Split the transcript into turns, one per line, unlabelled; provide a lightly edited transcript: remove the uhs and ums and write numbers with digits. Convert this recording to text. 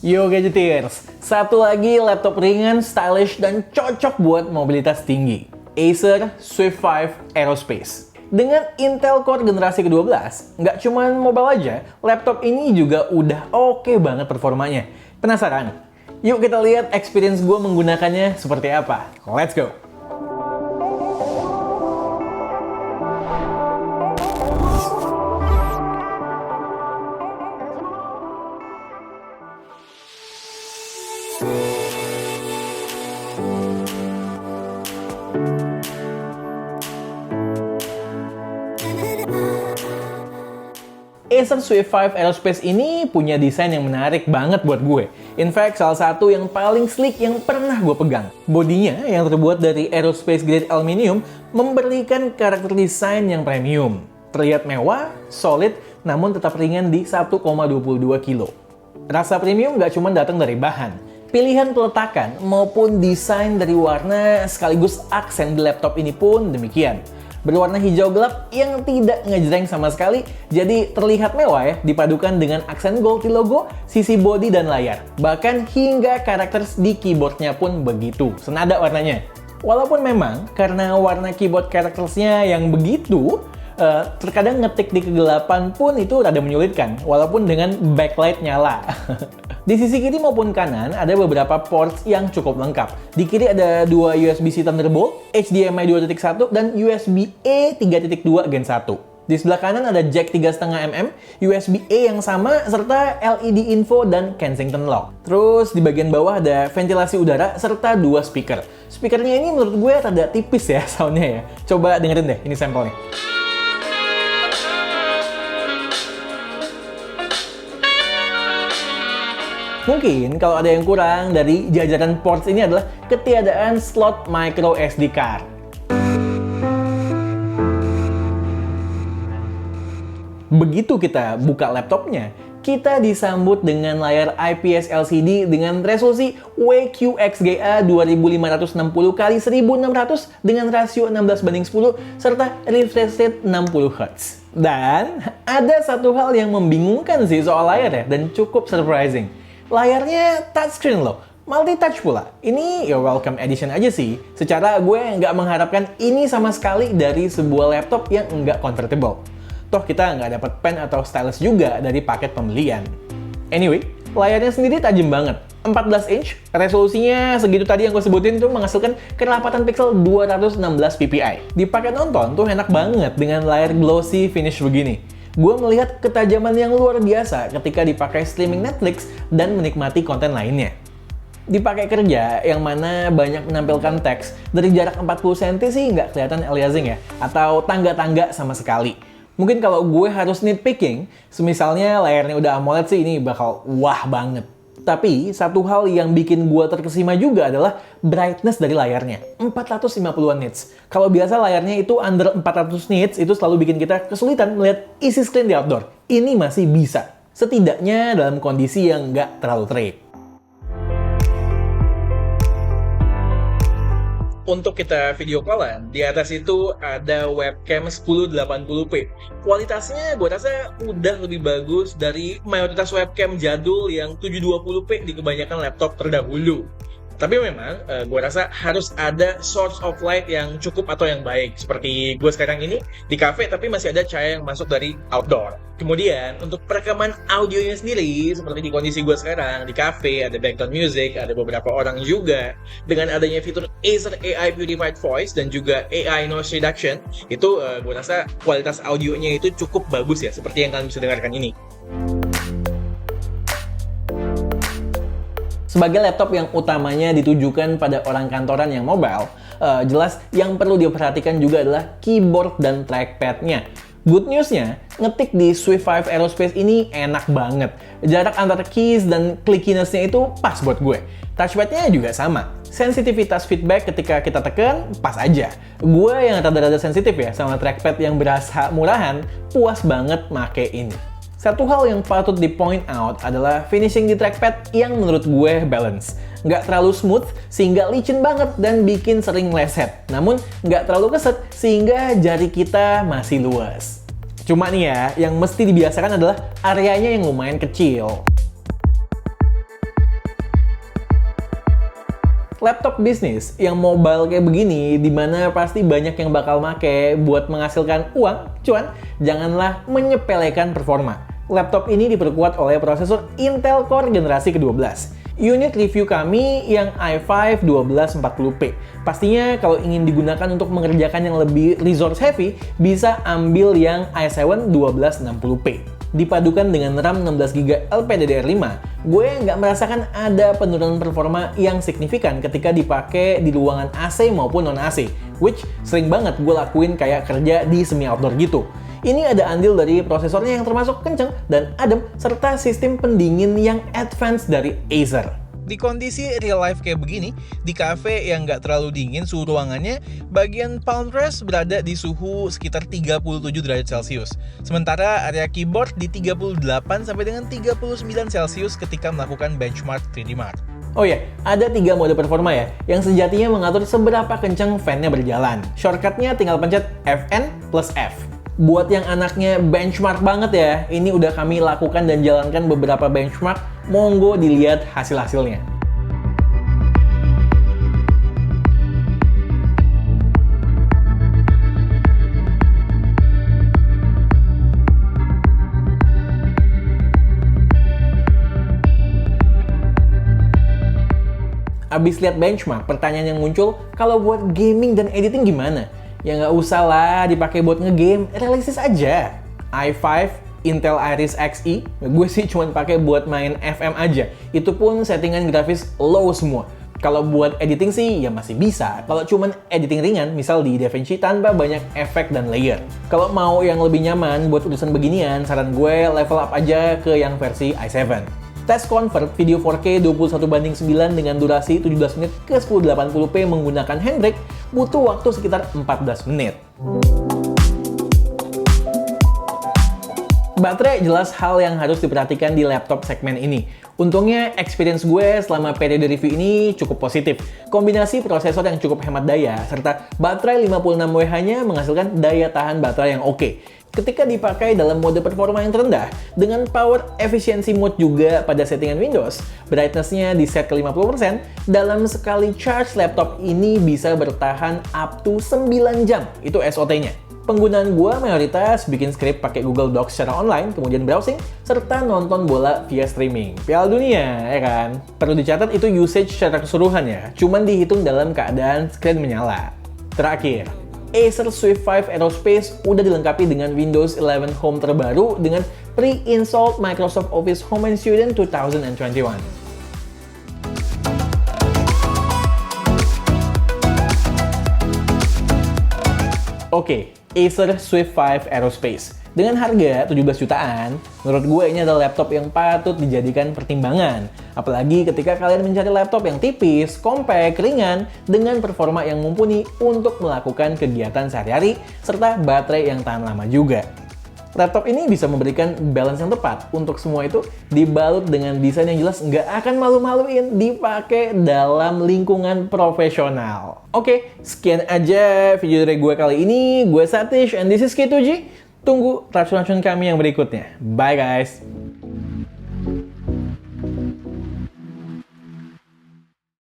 Yo Gadgetiers, satu lagi laptop ringan, stylish, dan cocok buat mobilitas tinggi. Acer Swift 5 Aerospace. Dengan Intel Core generasi ke-12, nggak cuma mobile aja, laptop ini juga udah oke banget performanya. Penasaran? Yuk kita lihat experience gue menggunakannya seperti apa. Let's go! Acer Swift 5 Aerospace ini punya desain yang menarik banget buat gue. In fact, salah satu yang paling sleek yang pernah gue pegang. Bodinya yang terbuat dari aerospace grade aluminium memberikan karakter desain yang premium. Terlihat mewah, solid, namun tetap ringan di 1,22 kilo. Rasa premium gak cuma datang dari bahan. Pilihan peletakan maupun desain dari warna sekaligus aksen di laptop ini pun demikian. Berwarna hijau gelap yang tidak ngejreng sama sekali, jadi terlihat mewah ya, dipadukan dengan aksen gold di logo, sisi bodi dan layar. Bahkan hingga karakter di keyboardnya pun begitu, senada warnanya. Walaupun memang karena warna keyboard karakternya yang begitu, terkadang ngetik di kegelapan pun itu rada menyulitkan, walaupun dengan backlight nyala. Di sisi kiri maupun kanan ada beberapa ports yang cukup lengkap. Di kiri ada dua USB-C Thunderbolt, HDMI 2.1, dan USB-A 3.2 Gen 1. Di sebelah kanan ada jack 3,5 mm, USB-A yang sama, serta LED info dan Kensington lock. Terus di bagian bawah ada ventilasi udara serta dua speaker. Speakernya ini menurut gue rada tipis ya soundnya ya. Coba dengerin deh, ini sampelnya. Mungkin kalau ada yang kurang dari jajaran ports ini adalah ketiadaan slot micro SD card. Begitu kita buka laptopnya, kita disambut dengan layar IPS LCD dengan resolusi WQXGA 2560x1600 dengan rasio 16:10 serta refresh rate 60 Hz. Dan ada satu hal yang membingungkan sih soal layar ya, dan cukup surprising. Layarnya touchscreen loh, multi-touch pula. Ini ya welcome edition aja sih. Secara gue nggak mengharapkan ini sama sekali dari sebuah laptop yang nggak convertible. Toh kita nggak dapat pen atau stylus juga dari paket pembelian. Anyway, layarnya sendiri tajam banget. 14 inch, resolusinya segitu tadi yang gue sebutin tuh menghasilkan kerapatan pixel 216 ppi. Dipakai nonton tuh enak banget dengan layar glossy finish begini. Gue melihat ketajaman yang luar biasa ketika dipakai streaming Netflix dan menikmati konten lainnya. Dipakai kerja yang mana banyak menampilkan teks, dari jarak 40 cm sih nggak kelihatan aliasing ya, atau tangga-tangga sama sekali. Mungkin kalau gue harus nitpicking, semisalnya layarnya udah AMOLED sih ini bakal wah banget. Tapi satu hal yang bikin gue terkesima juga adalah brightness dari layarnya, 450-an nits. Kalau biasa layarnya itu under 400 nits, itu selalu bikin kita kesulitan melihat isi screen di outdoor. Ini masih bisa, setidaknya dalam kondisi yang nggak terlalu terik. Untuk kita video callan, di atas itu ada webcam 1080p. Kualitasnya gue rasa udah lebih bagus dari mayoritas webcam jadul yang 720p di kebanyakan laptop terdahulu. Tapi memang gue rasa harus ada source of light yang cukup atau yang baik. Seperti gue sekarang ini di cafe tapi masih ada cahaya yang masuk dari outdoor. Kemudian untuk perekaman audionya sendiri, seperti di kondisi gue sekarang di cafe, ada background music, ada beberapa orang juga. Dengan adanya fitur Acer AI Purified Voice dan juga AI Noise Reduction, itu gue rasa kualitas audionya itu cukup bagus ya, seperti yang kalian bisa dengarkan ini. Sebagai laptop yang utamanya ditujukan pada orang kantoran yang mobile, jelas yang perlu diperhatikan juga adalah keyboard dan trackpad-nya. Good news-nya, ngetik di Swift 5 Aerospace ini enak banget. Jarak antara keys dan clickiness-nya itu pas buat gue. Touchpad-nya juga sama. Sensitivitas feedback ketika kita tekan, pas aja. Gue yang rada-rada sensitif ya sama trackpad yang berasa murahan, puas banget make ini. Satu hal yang patut di point out adalah finishing di trackpad yang menurut gue balance. Nggak terlalu smooth sehingga licin banget dan bikin sering leset. Namun nggak terlalu keset sehingga jari kita masih luas. Cuma nih ya, yang mesti dibiasakan adalah areanya yang lumayan kecil. Laptop bisnis yang mobile kayak begini, dimana pasti banyak yang bakal make buat menghasilkan uang, cuan, janganlah menyepelekan performa. Laptop ini diperkuat oleh prosesor Intel Core generasi ke-12. Unit review kami yang i5 1240p. Pastinya kalau ingin digunakan untuk mengerjakan yang lebih resource heavy, bisa ambil yang i7 1260p. Dipadukan dengan RAM 16GB LPDDR5, gue nggak merasakan ada penurunan performa yang signifikan ketika dipakai di ruangan AC maupun non-AC, which sering banget gue lakuin kayak kerja di semi-outdoor gitu. Ini ada andil dari prosesornya yang termasuk kenceng dan adem, serta sistem pendingin yang advance dari Acer. Di kondisi real life kayak begini, di cafe yang nggak terlalu dingin suhu ruangannya, bagian palm rest berada di suhu sekitar 37 derajat Celcius. Sementara area keyboard di 38 sampai dengan 39 Celcius ketika melakukan benchmark 3D Mark. Oh ya, ada 3 mode performa ya, yang sejatinya mengatur seberapa kencang fan-nya berjalan. Shortcut-nya tinggal pencet Fn plus F. Buat yang anaknya benchmark banget ya, ini udah kami lakukan dan jalankan beberapa benchmark, monggo dilihat hasil-hasilnya. Abis lihat benchmark, pertanyaan yang muncul, kalau buat gaming dan editing gimana? Ya nggak usah lah dipakai buat ngegame, realistis aja. i5 Intel Iris Xe, gue sih cuma pakai buat main FM aja. Itu pun settingan grafis low semua. Kalau buat editing sih ya masih bisa. Kalau cuma editing ringan, misal di DaVinci tanpa banyak efek dan layer. Kalau mau yang lebih nyaman buat urusan beginian, saran gue level up aja ke yang versi i7. Test convert video 4K 21:9 dengan durasi 17 menit ke 1080p menggunakan handbrake butuh waktu sekitar 14 menit. Baterai jelas hal yang harus diperhatikan di laptop segmen ini. Untungnya experience gue selama periode review ini cukup positif. Kombinasi prosesor yang cukup hemat daya serta baterai 56Wh-nya menghasilkan daya tahan baterai yang oke. Ketika dipakai dalam mode performa yang terendah, dengan power efficiency mode juga pada settingan Windows, brightness-nya di set ke 50%, dalam sekali charge laptop ini bisa bertahan up to 9 jam, itu SOT-nya. Penggunaan gua mayoritas bikin script pakai Google Docs secara online, kemudian browsing, serta nonton bola via streaming. Piala Dunia, ya kan? Perlu dicatat itu usage secara keseluruhan ya, cuman dihitung dalam keadaan screen menyala. Terakhir, Acer Swift 5 Aerospace udah dilengkapi dengan Windows 11 Home terbaru dengan pre-installed Microsoft Office Home and Student 2021. Oke, Acer Swift 5 Aerospace. Dengan harga 17 jutaan, menurut gue ini adalah laptop yang patut dijadikan pertimbangan. Apalagi ketika kalian mencari laptop yang tipis, compact, ringan, dengan performa yang mumpuni untuk melakukan kegiatan sehari-hari, serta baterai yang tahan lama juga. Laptop ini bisa memberikan balance yang tepat. Untuk semua itu dibalut dengan desain yang jelas nggak akan malu-maluin dipakai dalam lingkungan profesional. Oke, sekian aja video dari gue kali ini. Gue Satish and this is K2G. Tunggu racun-racun kami yang berikutnya. Bye guys!